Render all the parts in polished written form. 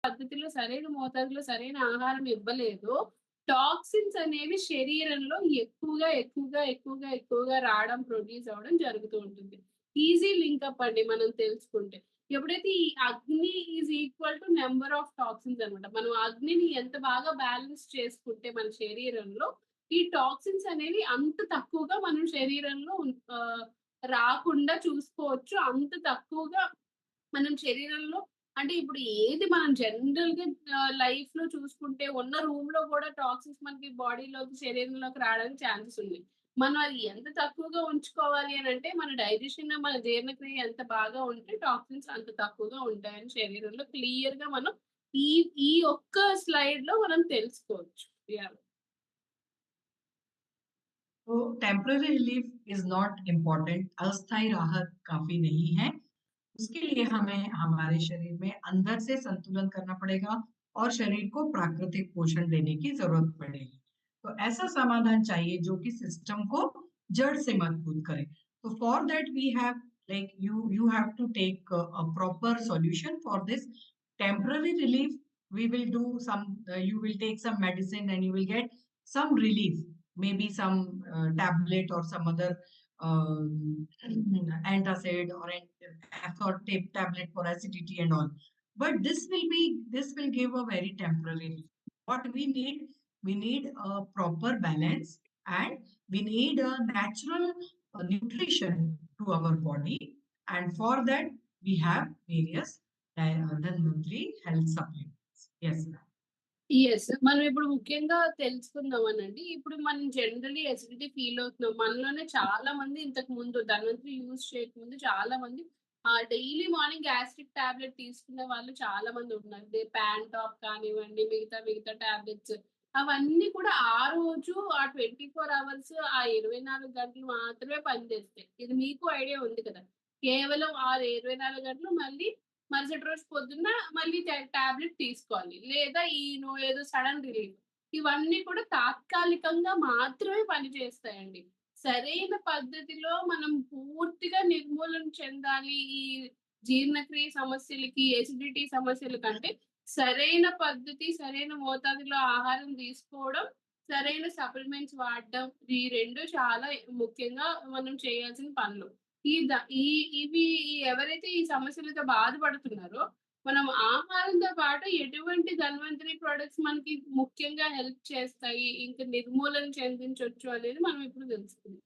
పద్ధతిలో సరైన మోతాదులో సరైన ఆహారం ఇవ్వలేదో, టాక్సిన్స్ అనేవి శరీరంలో ఎక్కువగా రావడం, ప్రొడ్యూస్ అవ్వడం జరుగుతూ ఉంటుంది. ఈజీ లింకప్ అండి మనం తెలుసుకుంటే. ఎప్పుడైతే ఈ అగ్ని is equal to number of toxins అనమాట. మనం అగ్నిని ఎంత బాగా బ్యాలెన్స్ చేసుకుంటే మన శరీరంలో, ఈ టాక్సిన్స్ అనేవి అంత తక్కువగా మనం శరీరంలో రాకుండా చూసుకోవచ్చు. అంత తక్కువగా మనం శరీరంలో అంటే ఇప్పుడు ఏది మనం జనరల్‌గా లైఫ్‌లో చూసుకుంటే ఉన్న రూమ్‌లో కూడా టాక్సిన్స్ మనకి బాడీలోకి, శరీరంలోకి రావడానికి ఛాన్సెస్ ఉన్నాయి. మనం అది ఎంత తక్కువగా ఉంచుకోవాలి అనంటే మన డైజెషన్, మన జీర్ణక్రియ ఎంత బాగా ఉంటే టాక్సిన్స్ అంత తక్కువగా ఉంటాయని శరీరంలో క్లియర్‌గా మనం ఈ ఈ ఒక్క స్లైడ్‌లో మనం తెలుసుకోవచ్చు. యాహ్! तो temporary relief is not important, अस्थायी राहत काफी नहीं है। उसके लिए हमें हमारे शरीर में अंदर से संतुलन करना पड़ेगा और शरीर को प्राकृतिक पोषण देने की जरूरत पड़ेगी। तो ऐसा समाधान चाहिए जो कि सिस्टम को जड़ से मजबूत करे। तो for that we have like you have to take a proper solution for this temporary relief. We will do some, you will take some medicine and you will get some relief, maybe some tablet or some other um, antacid or assorted tablet for acidity and all. But this will give a very temporary relief. What we need a proper balance, and we need a natural nutrition to our body, and for that we have various Dhanvantri health supplements. Yes, ma'am. Yes. మనం ఇప్పుడు ముఖ్యంగా తెలుసుకుందామనండి. ఇప్పుడు మనం generally acidity feel అవుతున్నాం. మనలోనే చాలా మంది ఇంతకు ముందు ధన్వంతరి యూజ్ చేయకముందు చాలా మంది డైలీ మార్నింగ్ గ్యాస్ట్రిక్ టాబ్లెట్ తీసుకునే వాళ్ళు చాలా మంది ఉన్నారు. ప్యాంటాప్ కానివ్వండి, మిగతా టాబ్లెట్స్ అవన్నీ కూడా ఆ రోజు ఆ 24 అవర్స్ ఆ 24 గంటలు మాత్రమే పనిచేస్తాయి. ఇది మీకు ఐడియా ఉంది కదా! కేవలం ఆ 24 గంటలు మళ్ళీ మరుసటి రోజు పొద్దున్న మళ్ళీ టాబ్లెట్ తీసుకోవాలి. లేదా ఏదో సడన్ రిలీఫ్. ఇవన్నీ కూడా తాత్కాలికంగా మాత్రమే పనిచేస్తాయండి. సరైన పద్ధతిలో మనం పూర్తిగా నిర్మూలన చెందాలి ఈ జీర్ణక్రియ సమస్యలకి, ఎసిడిటీ సమస్యల కంటే సరైన పద్ధతి, సరైన మోతాదులో ఆహారం తీసుకోవడం, సరైన సప్లిమెంట్స్ వాడడం ఈ 2 చాలా ముఖ్యంగా మనం చేయాల్సిన పనులు. ఈ ద ఈ ఇవి ఎవరైతే ఈ సమస్యలతో బాధపడుతున్నారో, మనం ఆహారంతో పాటు ఎటువంటి ధన్వంతరి ప్రొడక్ట్స్ మనకి ముఖ్యంగా హెల్ప్ చేస్తాయి, ఇంకా నిర్మూలన చెందించొచ్చు అనేది మనం ఇప్పుడు తెలుసుకుందాం.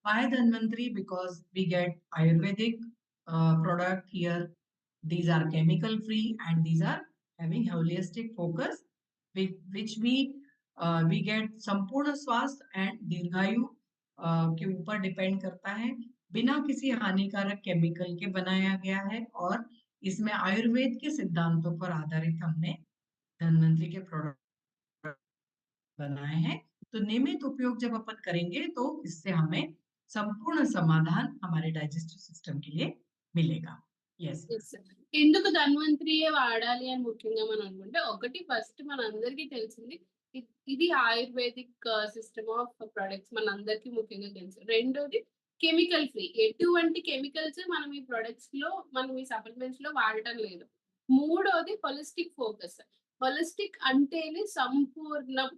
Why Dhanvantri? Because we get Ayurvedic product here. These are chemical free and these are having holistic focus, which we get संपूर्ण स्वास्थ्य and दीर्घायु के ऊपर डिपेंड करता है, बिना किसी हानिकारक केमिकल के बनाया गया है, और इसमें आयुर्वेद के सिद्धांतों पर आधारित हमने धन्वंतरी के प्रोडक्ट बनाए हैं। तो नियमित उपयोग जब अपन करेंगे तो इससे हमें संपूर्ण समाधान हमारे डाइजेस्टिव सिस्टम के लिए मिलेगा। यस। యెస్. ఎందుకు ధన్వంతరియే వాడాలి అని ముఖ్యంగా మనం అనుకుంటే, ఒకటి ఫస్ట్ మనందరికీ తెలిసింది ఇది ఆయుర్వేదిక్ సిస్టమ్ ఆఫ్ ప్రొడక్ట్స్ మనందరికీ ముఖ్యంగా తెలుసు. రెండోది కెమికల్ ఫ్రీ. ఎటువంటి కెమికల్స్ మనం ఈ ప్రొడక్ట్స్‌లో, మనం ఈ సప్లిమెంట్స్‌లో వాడటం లేదు. మూడోది హోలిస్టిక్ ఫోకస్. హోలిస్టిక్ అంటేనే సంపూర్ణం.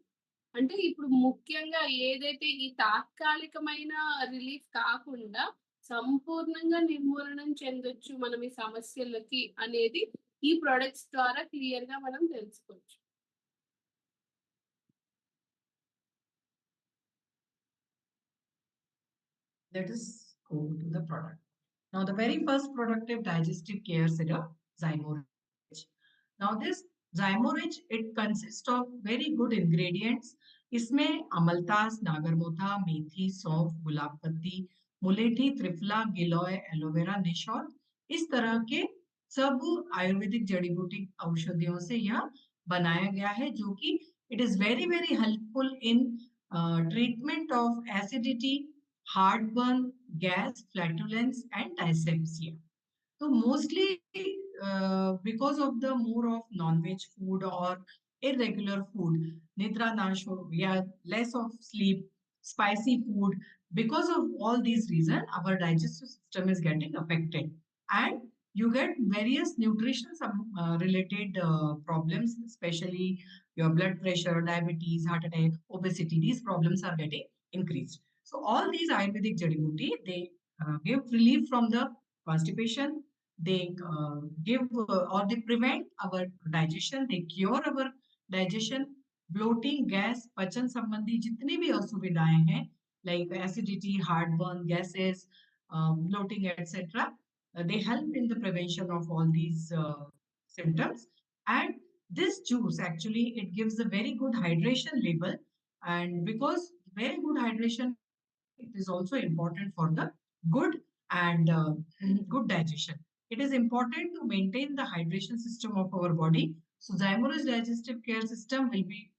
అంటే ఇప్పుడు ముఖ్యంగా ఏదైతే ఈ తాత్కాలికమైన రిలీఫ్ కాకుండా సంపూర్ణంగా నిర్మూలనం చెందొచ్చు మనం ఈ సమస్యలకి అనేది ఈ ప్రొడక్ట్స్ ద్వారా క్లియర్‌గా మనం తెలుసుకోవచ్చు. Let us go to the product. Now, the very first productive digestive care syrup, Zymorich. Now, this Zymorich, it consists of very good ingredients. इसमें अमलतास, नागरमोथा, मेथी, सौंफ, गुलाब पत्ती, मुलेठी, त्रिफला, गिलोय, एलोवेरा, निशॉल, इस तरह के सब आयुर्वेदिक जड़ी बूटी औषधियों से यह बनाया गया है, जो कि it is very very helpful in treatment of acidity, heartburn, gas, flatulence, and dyspepsia. So mostly because of the more of non-veg food or irregular food, nidra nash ho, yeah, less of sleep, spicy food, because of all these reasons, our digestive system is getting affected, and you get various nutrition related problems, especially your blood pressure, diabetes, heart attack, obesity. These problems are getting increased. So all these Ayurvedic jadi booty, they give relief from the constipation. They give or they prevent our digestion. They cure our digestion, bloating, gas, पचन संबंधी जितनी भी असुविधाएं हैं, like acidity, heartburn, gases, bloating, etc. They help in the prevention of all these symptoms. And this juice actually it gives a very good hydration level, and because very good hydration, it is also important for the good and good digestion. It is important to maintain the hydration system of our body. So Zymorus digestive care system will be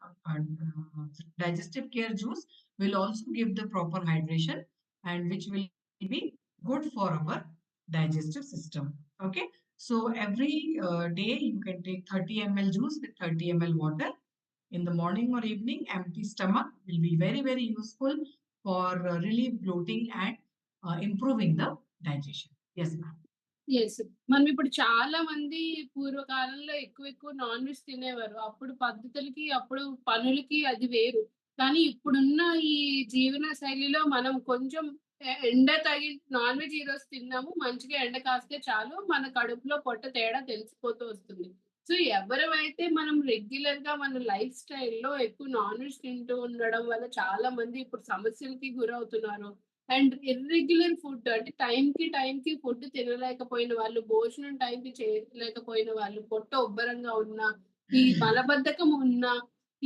digestive care juice will also give the proper hydration, and which will be good for our digestive system. Okay. So every day you can take 30 ml juice with 30 ml water in the morning or evening. Empty stomach will be very, very useful for relief bloating and improving the digestion. Yes, ma'am. Yes. మనం ఇప్పుడు చాలా మంది పూర్వకాలంలో ఎక్కువ non veg తినేవారు. అప్పుడు పద్ధతులకి, అప్పుడు పనులకి అది వేరు. కానీ ఇప్పుడున్న ఈ జీవన శైలిలో మనం కొంచెం ఎండ తగిలి నాన్ వెజ్ ఈరోజు తిన్నాము, మంచిగా ఎండ కాస్తే చాలు మన కడుపులో పొట్ట తేడా తెలిసిపోతూ వస్తుంది. సో, ఎవరమైతే మనం రెగ్యులర్‌గా మన లైఫ్ స్టైల్‌లో ఎక్కువ నాన్ వెజ్ తింటూ ఉండడం వల్ల చాలా మంది ఇప్పుడు సమస్యలకి గురవుతున్నారు. అండ్ ఇర్రెగ్యులర్ ఫుడ్ అంటే టైంకి ఫుడ్ తినలేకపోయిన వాళ్ళు, భోజనం టైంకి చేయలేకపోయిన వాళ్ళు, పొట్ట ఉబ్బరంగా ఉన్నా, ఈ మలబద్ధకం ఉన్నా,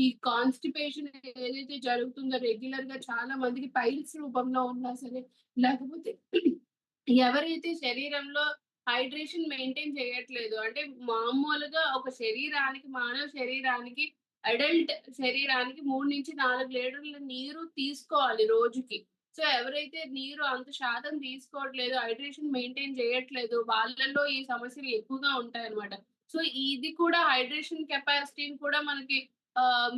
ఈ కాన్‌స్టిపేషన్ ఏదైతే జరుగుతుందో రెగ్యులర్‌గా చాలా మందికి పైల్స్ రూపంలో ఉన్నా సరే, లేకపోతే ఎవరైతే శరీరంలో హైడ్రేషన్ మెయింటైన్ చేయట్లేదు. అంటే మామూలుగా ఒక శరీరానికి మానవ శరీరానికి అడల్ట్ శరీరానికి 3-4 లీటర్ల నీరు తీసుకోవాలి రోజుకి. సో, ఎవరైతే నీరు అంత శాతం తీసుకోవట్లేదు, హైడ్రేషన్ మెయింటైన్ చేయట్లేదు, వాళ్ళలో ఈ సమస్యలు ఎక్కువగా ఉంటాయన్నమాట. సో, ఇది కూడా హైడ్రేషన్ కెపాసిటీని కూడా మనకి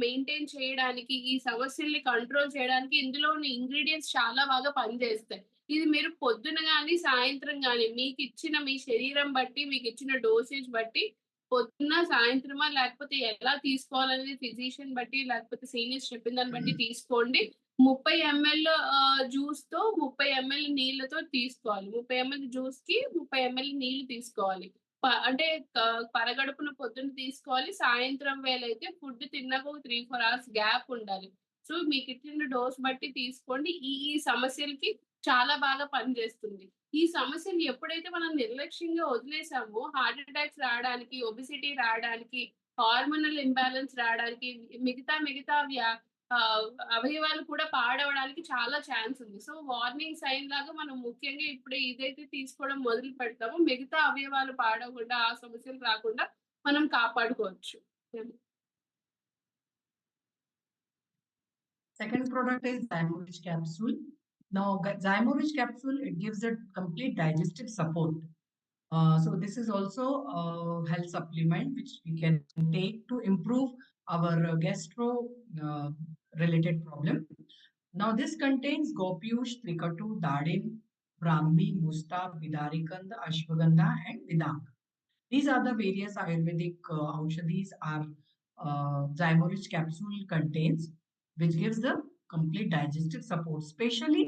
మెయింటైన్ చేయడానికి, ఈ సమస్యల్ని కంట్రోల్ చేయడానికి ఇందులో ఉన్న ఇంగ్రీడియెంట్స్ చాలా బాగా పనిచేస్తాయి. ఇది మీరు పొద్దున గాని, సాయంత్రం గాని మీకిచ్చిన మీ శరీరం బట్టి, మీకిచ్చిన డోసేజ్ బట్టి పొద్దున్న, సాయంత్రమా లేకపోతే ఎలా తీసుకోవాలనేది ఫిజిషియన్ బట్టి, లేకపోతే సీనియర్స్ చెప్పిన దాన్ని బట్టి తీసుకోండి. 30 ఎంఎల్ జ్యూస్‌తో 30 ఎంఎల్ నీళ్ళతో తీసుకోవాలి. 30 ఎంఎల్ జ్యూస్‌కి 30 ఎంఎల్ నీళ్ళు తీసుకోవాలి. అంటే పరగడుపున పొద్దున్న తీసుకోవాలి. సాయంత్రం వేళైతే ఫుడ్ తిన్నాక ఒక 3, 4 అవర్స్ గ్యాప్ ఉండాలి. సో, మీకిచ్చిన డోస్ బట్టి తీసుకోండి. ఈ సమస్యలకి చాలా బాగా పనిచేస్తుంది. ఈ సమస్యని ఎప్పుడైతే మనం నిర్లక్ష్యంగా వదిలేసామో హార్ట్ అటాక్స్ రాడానికి, ఒబెసిటీ రాడానికి, హార్మోనల్ ఇంబాలెన్స్ రాడానికి, మిగతా ఆహ్, అవయవాలు కూడా పాడవడానికి చాలా ఛాన్స్ ఉంది. సో, వార్నింగ్ సైన్ లాగా మనం ముఖ్యంగా ఇప్పుడు ఇదైతే తీసుకోవడం మొదలు పెడతామో మిగతా అవయవాలు పాడవకుండా, ఆ సమస్యలు రాకుండా మనం కాపాడుకోవచ్చు. అది. Second product is Zymorich capsule. Now, Zymorich capsule, it gives a complete digestive support. So this is also a health supplement which we can take to improve our gastro related problem. Now this contains Gopiyush, Trikatu, Dadim, Brahmi, Musta, Vidarikanda, Ashwagandha and Vidang. These are the various Ayurvedic aushadhis are Zymorich capsule contains, which gives the complete digestive support. Especially,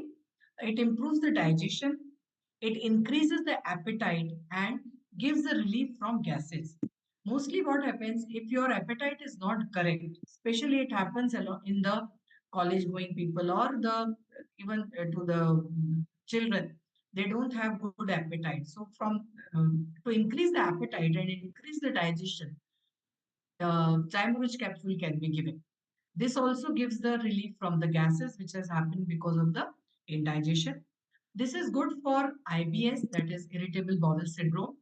it improves the digestion, it increases the appetite, and gives the relief from gases. Mostly, what happens if your appetite is not correct, especially it happens a lot in the college going people or the even to the children, they don't have good appetite. So, from to increase the appetite and increase the digestion, Zymorich capsule can be given. This also gives the relief from the gases which has happened because of the indigestion. This is good for IBS, that is irritable bowel syndrome.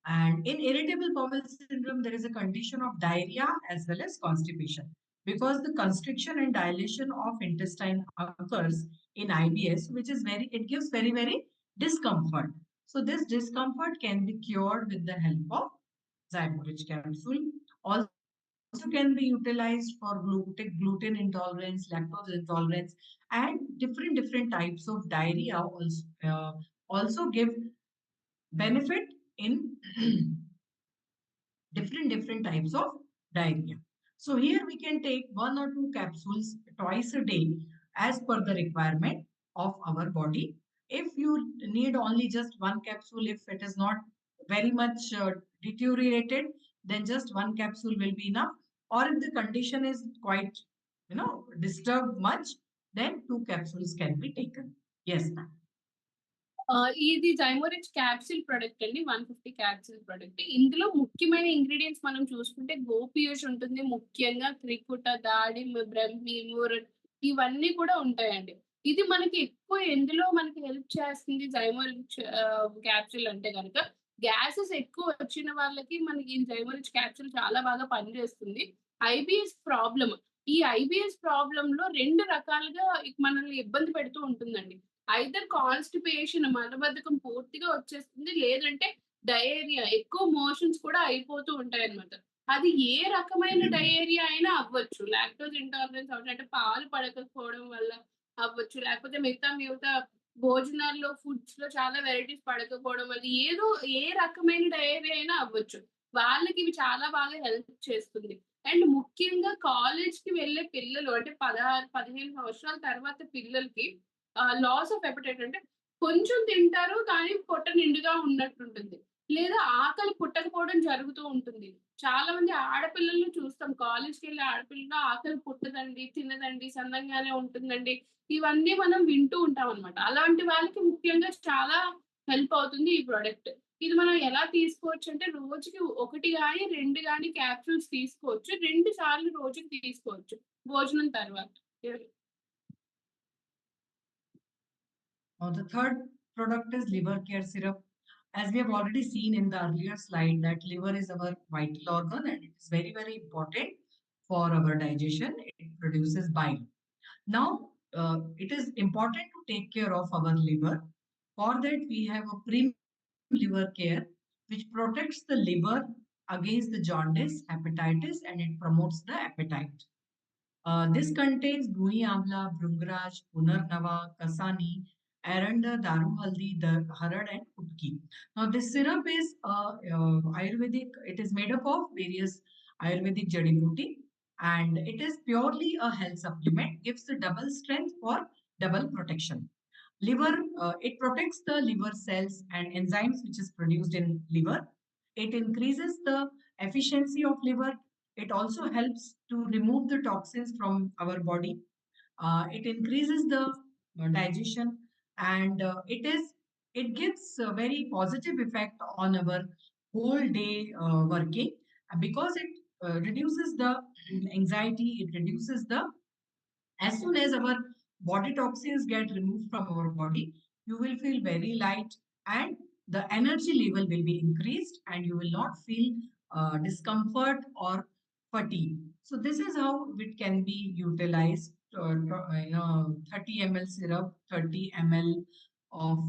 And in irritable bowel syndrome, there is a condition of diarrhea as well as constipation. Because the constriction and dilation of intestine occurs in IBS, which is it gives very, very discomfort. So this discomfort can be cured with the help of Zymorich capsule. Also, also can be utilized for gluten intolerance, lactose intolerance, and different types of diarrhea also give benefit in different types of diarrhea. So here we can take 1 or 2 capsules twice a day as per the requirement of our body. If you need only just 1 capsule, if it is not very much deteriorated, then just 1 capsule will be enough. Or if the condition is quite, disturbed much, then 2 capsules can be taken. Yes, ma'am. ఇది థైమోరిచ్ capsule product అండి. 150 capsule product. ఇందులో ముఖ్యమైన ingredients మనం చూసుకుంటే గోపీయోష్ ఉంటుంది. ముఖ్యంగా త్రికుట, దాడిమ, బ్రహ్మి, మూరన్ ఇవన్నీ కూడా ఉంటాయండి. ఇది మనకి ఎక్కువ ఎందులో మనకి హెల్ప్ చేస్తుంది థైమోరిచ్ క్యాప్సూల్ అంటే గనక గ్యాసెస్ ఎక్కువ వచ్చిన వాళ్ళకి మనకి ఈ థైమోరిచ్ క్యాప్సూల్ చాలా బాగా పనిచేస్తుంది. IBS problem. ఈ ఐబీఎస్ ప్రాబ్లమ్‌లో 2 రకాలుగా మనల్ని ఇబ్బంది పెడుతూ ఉంటుందండి. ఐదర్ కాన్‌స్టిపేషన్ మలబద్ధకం పూర్తిగా వచ్చేస్తుంది. లేదంటే డయేరియా ఎక్కువ మోషన్స్ కూడా అయిపోతూ ఉంటాయన్నమాట. అది ఏ రకమైన డయేరియా అయినా అవ్వచ్చు. లాక్టోస్ ఇంటాలరెన్స్ అవ్వచ్చు. అంటే పాలు పడకపోవడం వల్ల అవ్వచ్చు. లేకపోతే మిగతా భోజనాల్లో, ఫుడ్స్‌లో చాలా వెరైటీస్ పడకపోవడం వల్ల ఏ రకమైన డయేరియా అయినా అవ్వచ్చు. వాళ్ళకి ఇవి చాలా బాగా హెల్ప్ చేస్తుంది. అండ్ ముఖ్యంగా కాలేజ్‌కి వెళ్ళే పిల్లలు అంటే 16, 15 సంవత్సరాల తర్వాత పిల్లలకి లాస్ ఆఫ్ అపెటైట్ అంటే కొంచెం తింటారు కానీ పొట్ట నిండుగా ఉన్నట్టుంటుంది. లేదా ఆకలి పుట్టకపోవడం జరుగుతూ ఉంటుంది. చాలా మంది ఆడపిల్లల్ని చూస్తాం. కాలేజ్‌కెళ్ళే ఆడపిల్లలు ఆకలి పుట్టదండి, తినదండి, సన్నంగానే ఉంటుందండి. ఇవన్నీ మనం వింటూ ఉంటామనమాట. అలాంటి వాళ్ళకి ముఖ్యంగా చాలా హెల్ప్ అవుతుంది ఈ ప్రొడక్ట్. ఇది మనం ఎలా తీసుకోవచ్చంటే రోజుకి 1 గాని, 2 గాని క్యాప్సూల్స్ తీసుకోవచ్చు. 2 సార్లు రోజుకి తీసుకోవచ్చు భోజనం తర్వాత. Now, the third product is liver care syrup. As we have already seen in the earlier slide, that liver is our vital organ and it is very important for our digestion. It produces bile. Now, it is important to take care of our liver. For that, we have a premium liver care which protects the liver against the jaundice, hepatitis, and it promotes the appetite. This contains Gui Amla, Brungraj, Punarnava, Kasani, Aranda, Daru Haldi, the Harad, and Utki. Now, this syrup is Ayurvedic, it is made up of various Ayurvedic jadi booty and it is purely a health supplement, gives the double strength for double protection. Liver, it protects the liver cells and enzymes which is produced in liver. It increases the efficiency of liver. It also helps to remove the toxins from our body. It increases the digestion and it gives a very positive effect on our whole day working because it reduces the anxiety. It reduces the as soon as our body toxins get removed from our body, you will feel very light and the energy level will be increased and you will not feel discomfort or fatigue. So this is how it can be utilized. 30 ml syrup, 30 ml of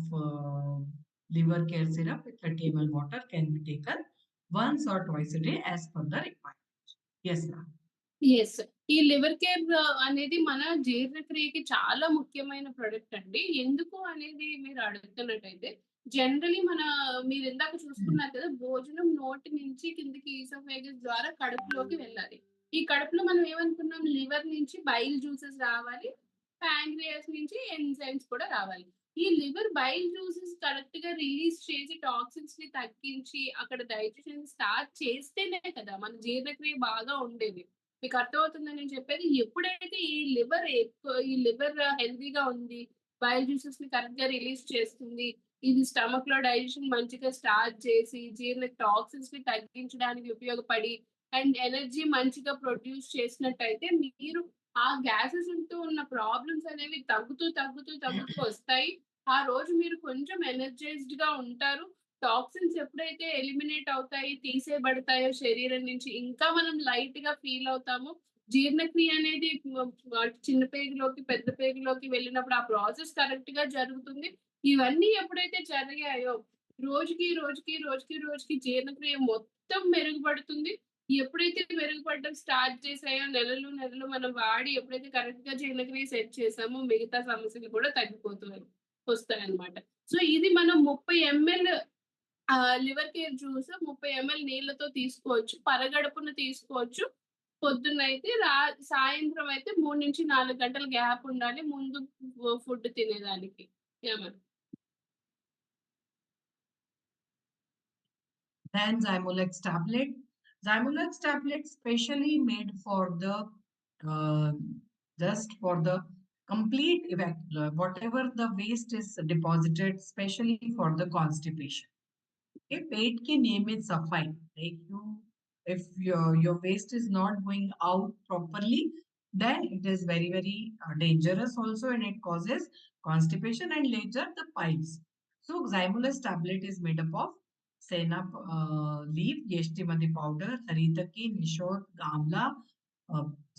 liver care syrup, 30 ml water can be taken once or twice a day as per the requirement. Yes, ma'am. Yes. ఈ liver care అనేది మన జీర్ణక్రియకి చాలా ముఖ్యమైన product అండి. ఎందుకు అనేది మీరు అడుగుతున్నట్టయితే, generally మీరిందాక చూసుకున్నారు కదా! భోజనం నోటి నుంచి కిందకి ఈసోఫేగస్ ద్వారా కడుపులోకి వెళ్ళాలి. ఈ కడుపులో మనం ఏమనుకున్నాం లివర్ నుంచి బైల్ జ్యూసెస్ రావాలి. ప్యాంక్రియాస్ నుంచి ఎంజైమ్స్ కూడా రావాలి. ఈ లివర్ బైల్ జ్యూసెస్ కరెక్ట్‌గా రిలీజ్ చేసి టాక్సిన్స్‌ని తగ్గించి అక్కడ డైజెషన్ స్టార్ట్ చేస్తేనే కదా మన జీర్ణక్రియ బాగా ఉండేది. మీకు అర్థమవుతుందా నేను చెప్పేది? ఎప్పుడైతే ఈ లివర్ హెల్తీగా ఉంది, బైల్ జ్యూసెస్‌ని కరెక్ట్‌గా రిలీజ్ చేస్తుంది. ఇది స్టమక్‌లో డైజెషన్ మంచిగా స్టార్ట్ చేసి, జీర్ణ టాక్సిన్స్‌ని తగ్గించడానికి ఉపయోగపడి, అండ్ ఎనర్జీ మంచిగా ప్రొడ్యూస్ చేసినట్టయితే మీరు ఆ గ్యాసెస్‌తో ఉన్న ప్రాబ్లమ్స్ అనేవి తగ్గుతూ వస్తాయి. ఆ రోజు మీరు కొంచెం ఎనర్జైజ్డ్‌గా ఉంటారు. టాక్సిన్స్ ఎప్పుడైతే ఎలిమినేట్ అవుతాయి, తీసేయబడతాయో శరీరం నుంచి, ఇంకా మనం లైట్‌గా ఫీల్ అవుతాము. జీర్ణక్రియ అనేది చిన్న పేగులోకి, పెద్ద పేగులోకి వెళ్ళినప్పుడు ఆ ప్రాసెస్ కరెక్ట్‌గా జరుగుతుంది. ఇవన్నీ ఎప్పుడైతే జరిగాయో రోజుకి జీర్ణక్రియ మొత్తం మెరుగుపడుతుంది. ఎప్పుడైతే మెరుగుపడడం స్టార్ట్ చేసాయో నెలలు, నెలలు మనం వాడి ఎప్పుడైతే కరెక్ట్‌గా జీర్ణక్రియ సెట్ చేసామో మిగతా సమస్యలు కూడా తగ్గిపోతాయి వస్తాయన్నమాట. సో, ఇది మనం 30 ML liver care juice 30 ML నీళ్ళతో తీసుకోవచ్చు. పరగడుపున తీసుకోవచ్చు. పొద్దున్నయితే సాయంత్రం అయితే 3-4 గంటల గ్యాప్ ఉండాలి ముందు ఫుడ్ తినేదానికి. Yeah! Ma'am. Then Zymolex tablet. Zymolex tablet specially made for the uh, just for the complete whatever the waste is deposited, especially for the constipation. If पेट के नियमित सफाई, like if your waste is not going out properly, then it is very dangerous also, and it causes constipation and later the piles. So Xymulus tablet is made up of senna leaf, yeshtimati powder, haritaki, nishod, gamla,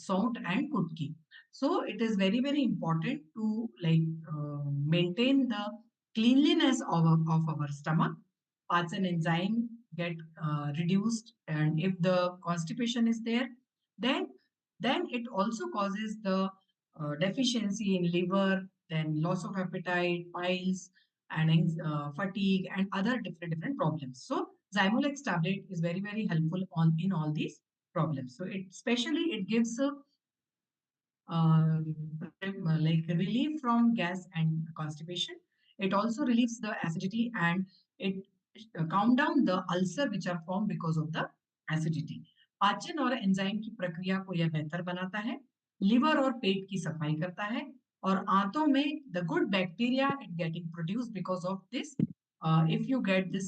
saunt, and kutki. So it is very important to maintain the cleanliness of our stomach. Parts and enzyme get reduced, and if the constipation is there, then it also causes the deficiency in liver, then loss of appetite, piles, and fatigue, and other different problems. So Zymolex tablet is very helpful on in all these problems. So it especially it gives um, like relief from gas and constipation. It also relieves the acidity, and it calm down the ulcer which are formed because of the acidity. पाचन और enzyme की प्रक्रिया को यह बेहतर बनाता है, liver और पेट की सफाई करता है, और आंतों में the good bacteria it getting produced because of this. If you get this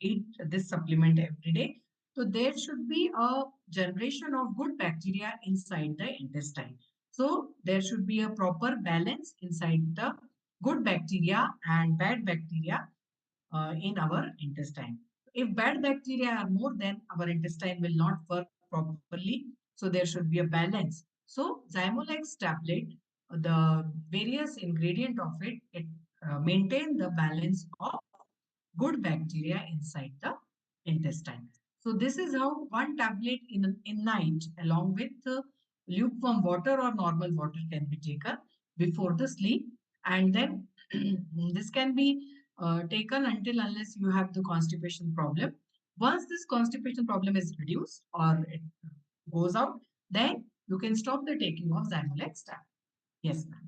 eat this supplement every day, so there should be a generation of good bacteria inside the intestine. So there should be a proper balance inside the good bacteria and bad bacteria in our intestine. If bad bacteria are more, then our intestine will not work properly. So there should be a balance. So Zymolex tablet, the various ingredient of it maintain the balance of good bacteria inside the intestine. So this is how one tablet in night along with lukewarm water or normal water can be taken before the sleep, and then this can be taken until unless you have the constipation problem. Once this constipation problem is reduced or it goes out, then you can stop the taking of Zymolex tablet. Yes, ma'am.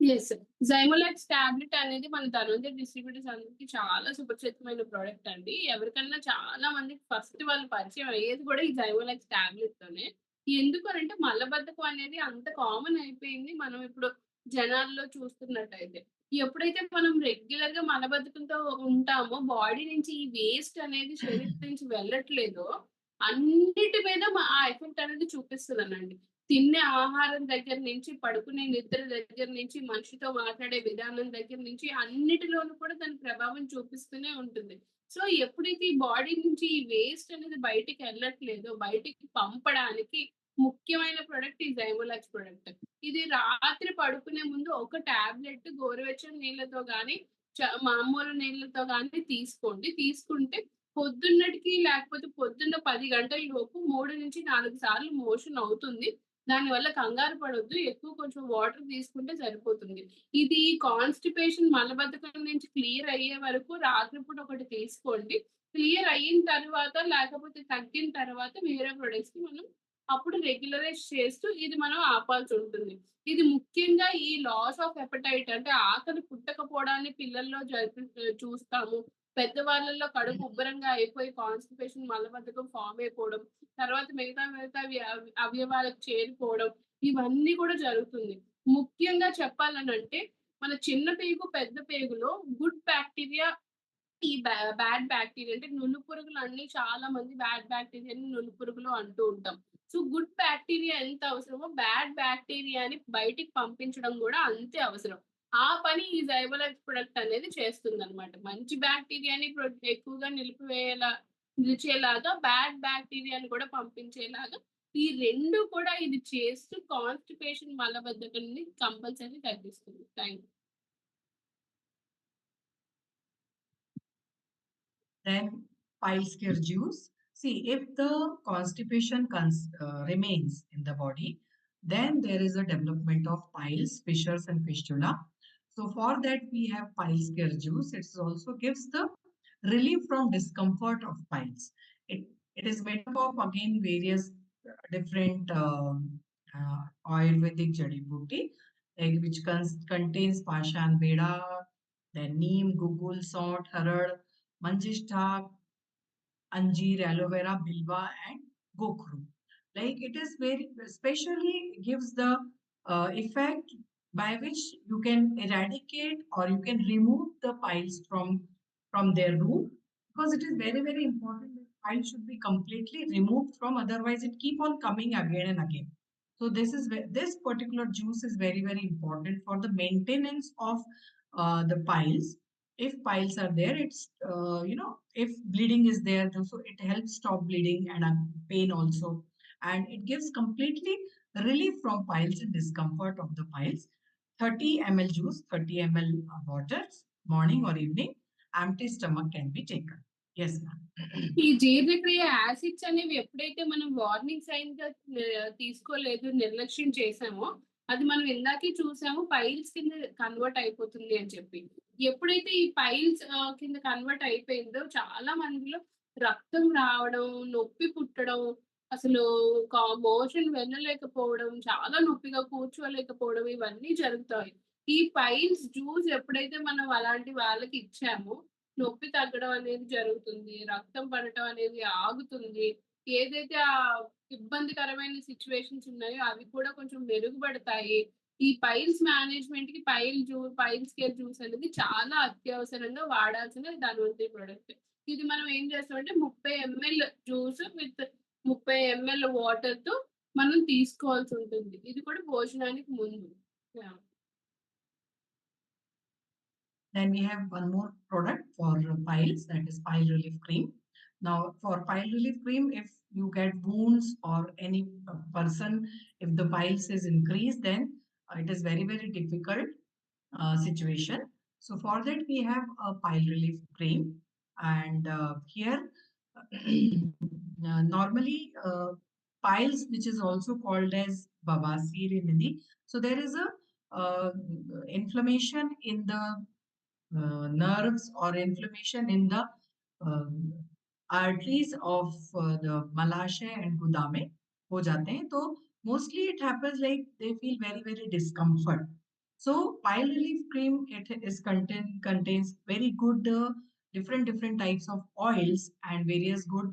Yes. Zymolex tablet అనేది మన Dhanvantari distributors అందరికి చాలా సుపరిచితమైన product అండి. ఎవరికన్నా చాలా మందికి first వాళ్ళు పరిచయం అయ్యేది కూడా ఈ జైమోలాక్స్ టాబ్లెట్‌తోనే. ఎందుకనంటే మలబద్ధకం అనేది అంత కామన్ అయిపోయింది. మనం ఇప్పుడు జనాల్లో చూస్తున్నట్టయితే. ఎప్పుడైతే మనం రెగ్యులర్‌గా మలబద్ధకంతో ఉంటామో బాడీ నుంచి ఈ వేస్ట్ అనేది శరీరం నుంచి వెళ్ళట్లేదో అన్నిటి మీద ఆ ఎఫెక్ట్ అనేది చూపిస్తదనండి. తినే ఆహారం దగ్గర నుంచి, పడుకునే నిద్ర దగ్గర నుంచి, మనిషితో మాట్లాడే విధానం దగ్గర నుంచి అన్నిటిలోనూ కూడా దాని ప్రభావం చూపిస్తూనే ఉంటుంది. సో, ఎప్పుడైతే ఈ బాడీ నుంచి ఈ వేస్ట్ అనేది బయటికెళ్ళట్లేదో, బయటికి పంపడానికి ముఖ్యమైన ప్రొడక్ట్ ఈ జైమోలాక్స్ ప్రొడక్ట్. ఇది రాత్రి పడుకునే ముందు ఒక టాబ్లెట్ గోరువెచ్చని నీళ్ళతో గాని, మామూలు నీళ్ళతో గాని తీసుకోండి. తీసుకుంటే పొద్దున్నటికి లేకపోతే పొద్దున్న 10 గంటల లోపు 3-4 సార్లు మోషన్ అవుతుంది. దానివల్ల కంగారు పడొద్దు. ఎక్కువ కొంచెం వాటర్ తీసుకుంటే సరిపోతుంది. ఇది కాన్‌స్టిపేషన్ మలబద్ధకం నుంచి క్లియర్ అయ్యే వరకు రాత్రిపూట ఒకటి తీసుకోండి. క్లియర్ అయిన తర్వాత లేకపోతే తగ్గిన తర్వాత వేరే ప్రొడక్ట్స్‌కి మనం అప్పుడు రెగ్యులరైజ్ చేస్తూ ఇది మనం ఆపాల్సుంటుంది. ఇది ముఖ్యంగా ఈ లాస్ ఆఫ్ అపెటైట్ అంటే ఆకలి పుట్టకపోవడాన్ని పిల్లల్లో చూస్తాము. పెద్దవాళ్ళలో కడుపు ఉబ్బరంగా అయిపోయి కాన్‌స్టిపేషన్ మలబద్ధకం ఫార్మ్ అయిపోవడం. తర్వాత మిగతా అవయవాలకు చేరిపోవడం. ఇవన్నీ కూడా జరుగుతుంది. ముఖ్యంగా చెప్పాలనంటే మన చిన్న పేగు, పెద్ద పేగులో గుడ్ బాక్టీరియా ఈ బ్యాడ్ బాక్టీరియా అంటే నులిపురుగులు అన్నీ చాలా మంది బ్యాడ్ బాక్టీరియాని నులిపురుగులు అంటూ ఉంటాం. సో, గుడ్ బాక్టీరియా ఎంత అవసరమో బ్యాడ్ బాక్టీరియాని బయటికి పంపించడం గూడా అంతే అవసరం. ఆ పని ఈ జైమోలాక్స్ ప్రొడక్ట్ అనేది చేస్తుందనమాట. మంచి బాక్టీరియాని ఎక్కువగా నిలిచేలాగా బ్యాడ్ బాక్టీరియాని కూడా పంపించేలాగా ఈ 2 కూడా ఇది చేస్తూ కాన్‌స్టిపేషన్ మలబద్ధకాన్ని కంపల్సరీ తగ్గిస్తుంది. Thank you. Then piles care juice. See, if the constipation remains in the body, then there is a development of piles, fissures, and fistula. So for that, we have piles care juice. It also gives the relief from discomfort of piles. It it is made up of again various different Ayurvedic jadi booty, like which contains pashan beda, then neem, gugul, salt, harad, manjishthak, anjeer, aloe vera, bilwa, and gokru. Like it is very, especially gives the effect by which you can eradicate or you can remove the piles from their root, because it is very important that piles should be completely removed from, otherwise it keep on coming again and again. So this particular juice is very important for the maintenance of the piles. If piles are there, it's if bleeding is there, so it helps stop bleeding and pain also, and it gives completely relief from piles and discomfort of the piles. 30 ml juice, 30 ml water, morning or evening, empty stomach can be taken. Yes, ma'am. ఈ జీర్ణక్రియ acids అనేవి ఎప్పుడైతే మనం warning సైన్‌గా తీసుకోలేదు, నిర్లక్ష్యం చేశామో, అది మనం ఇందాకే చూసాము పైల్స్ కింద కన్వర్ట్ అయిపోతుంది అని చెప్పి. ఎప్పుడైతే ఈ పైల్స్ కింద కన్వర్ట్ అయిపోయిందో చాలా మందిలో రక్తం రావడం, నొప్పి పుట్టడం, అసలు మోషన్ వెళ్ళలేకపోవడం, చాలా నొప్పిగా కూర్చోలేకపోవడం ఇవన్నీ జరుగుతాయి. ఈ పైల్స్ జ్యూస్ ఎప్పుడైతే మనం అలాంటి వాళ్ళకి ఇచ్చామో నొప్పి తగ్గడం అనేది జరుగుతుంది. రక్తం పడటం అనేది ఆగుతుంది. ఏదైతే ఇబ్బందికరమైన సిట్యుయేషన్స్ ఉన్నాయో అవి కూడా కొంచెం మెరుగుపడతాయి. ఈ పైల్స్ మేనేజ్‌మెంట్‌కి పైల్స్ కేర్ జ్యూస్ అనేది చాలా అత్యవసరంగా వాడాల్సిన ధన్వంతరి ప్రొడక్ట్. ఇది మనం ఏం చేస్తామంటే 30 ఎంఎల్ జ్యూస్ విత్ 30 ఎంఎల్ వాటర్‌తో మనం తీసుకోవాల్సి ఉంటుంది. ఇది కూడా భోజనానికి ముందు. Yeah! Then we have one more product for piles, that is pile relief cream. Now, for pile relief cream, if you get wounds or any person, if the piles is increased, then it is very difficult situation. So for that, we have a pile relief cream, and here normally piles, which is also called as bawasir in Hindi. So there is a inflammation in the nerves or inflammation in the arteries of the Malashay and Gudame हो जाते हैं. तो mostly it happens like they feel very discomfort. So pile relief cream, contains very good different types of oils and various good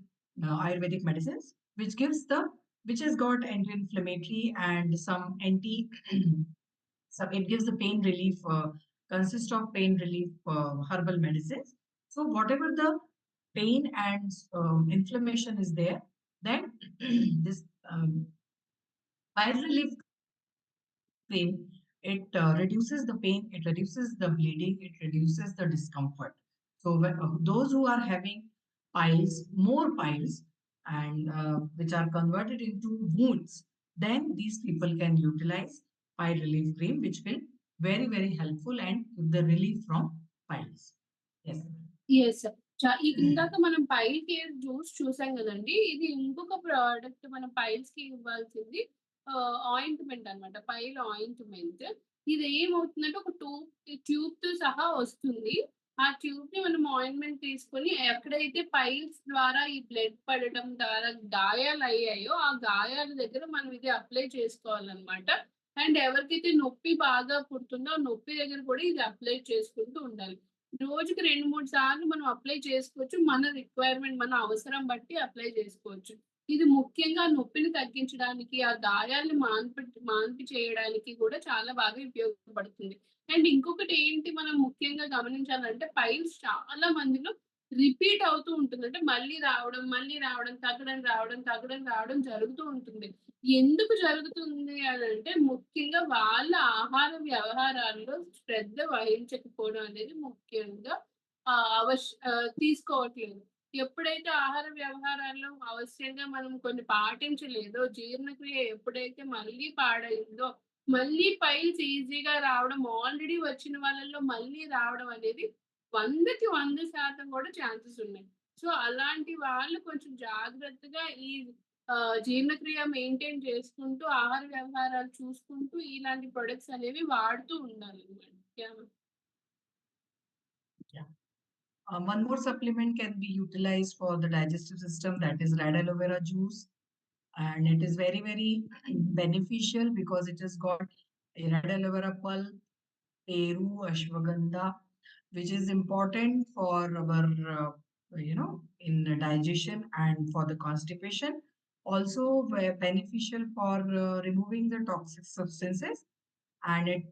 Ayurvedic medicines, which has got anti-inflammatory and some anti so it gives the pain relief, consists of pain relief herbal medicines. So whatever the pain and inflammation is there, then this pile relief cream, it reduces the pain, it reduces the bleeding, it reduces the discomfort. So those who are having piles, more piles, and which are converted into wounds, then these people can utilize pile relief cream, which will very helpful and give the relief from piles. Yes. Yes. ఇందాక మనం pile care juice చూసాం గదండీ! ఇది ఇంకొక product మనం పైల్స్‌కి ఇవ్వాల్సింది ointment అన్నమాట. Pile ointment. ఇది ఏమవుతుందంటే ఒక ట్యూబ్‌తో సహా వస్తుంది. ఆ ట్యూబ్‌ని మనం ఆయింట్‌మెంట్ తీసుకొని ఎక్కడైతే పైల్స్ ద్వారా ఈ బ్లడ్ పడటం ద్వారా గాయాలయ్యాయో, ఆ గాయాల దగ్గర మనం ఇది అప్లై చేసుకోవాలన్నమాట. అండ్ ఎవరికైతే నొప్పి బాగా పుడుతుందో, ఆ నొప్పి దగ్గర కూడా ఇది అప్లై చేసుకుంటూ ఉండాలి. రోజుకి 2, 3 సార్లు మనం అప్లై చేసుకోవచ్చు. మన రిక్వైర్మెంట్, మన అవసరం బట్టి అప్లై చేసుకోవచ్చు. ఇది ముఖ్యంగా నొప్పిని తగ్గించడానికి, ఆ గాయాల్ని మాన్పి చేయడానికి కూడా చాలా బాగా ఉపయోగపడుతుంది. అండ్ ఇంకొకటి ఏంటి మనం ముఖ్యంగా గమనించాలంటే పైల్స్ చాలా మందిలో రిపీట్ అవుతూ ఉంటుంది. అంటే మళ్ళీ రావడం, తగ్గడం రావడం జరుగుతూ ఉంటుంది. ఎందుకు జరుగుతుంది అనంటే ముఖ్యంగా వాళ్ళ ఆహార వ్యవహారాల్లో శ్రద్ధ వహించకపోవడం అనేది ముఖ్యంగా తీసుకోవట్లేదు. ఎప్పుడైతే ఆహార వ్యవహారాల్లో అవశ్యంగా మనం కొన్ని పాటించలేదో, జీర్ణక్రియ ఎప్పుడైతే మళ్ళీ పాడైందో, మళ్ళీ పైల్స్ ఈజీగా రావడం, ఆల్రెడీ వచ్చిన వాళ్ళలో మళ్ళీ రావడం అనేది 100కి 100% కూడా ఛాన్సెస్ ఉన్నాయి. సో, అలాంటి వాళ్ళు కొంచెం జాగ్రత్తగా ఈ జీర్ణక్రియ మెయింటైన్ చేసుకుంటూ, ఆహార వ్యవహారాలు చూసుకుంటూ, ఇలాంటి ప్రొడక్ట్స్ అనేవి వాడుతూ ఉండాలనమాట. Yeah! Yeah. One more supplement can be utilized for the digestive system, that is red aloe vera juice. And it is very, very beneficial because it has got a red aloe vera pulp, peru, ashwagandha, which is important for our, in digestion and for the constipation. Also beneficial for removing the toxic substances, and it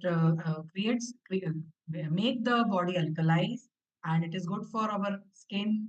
make the body alkalize, and it is good for our skin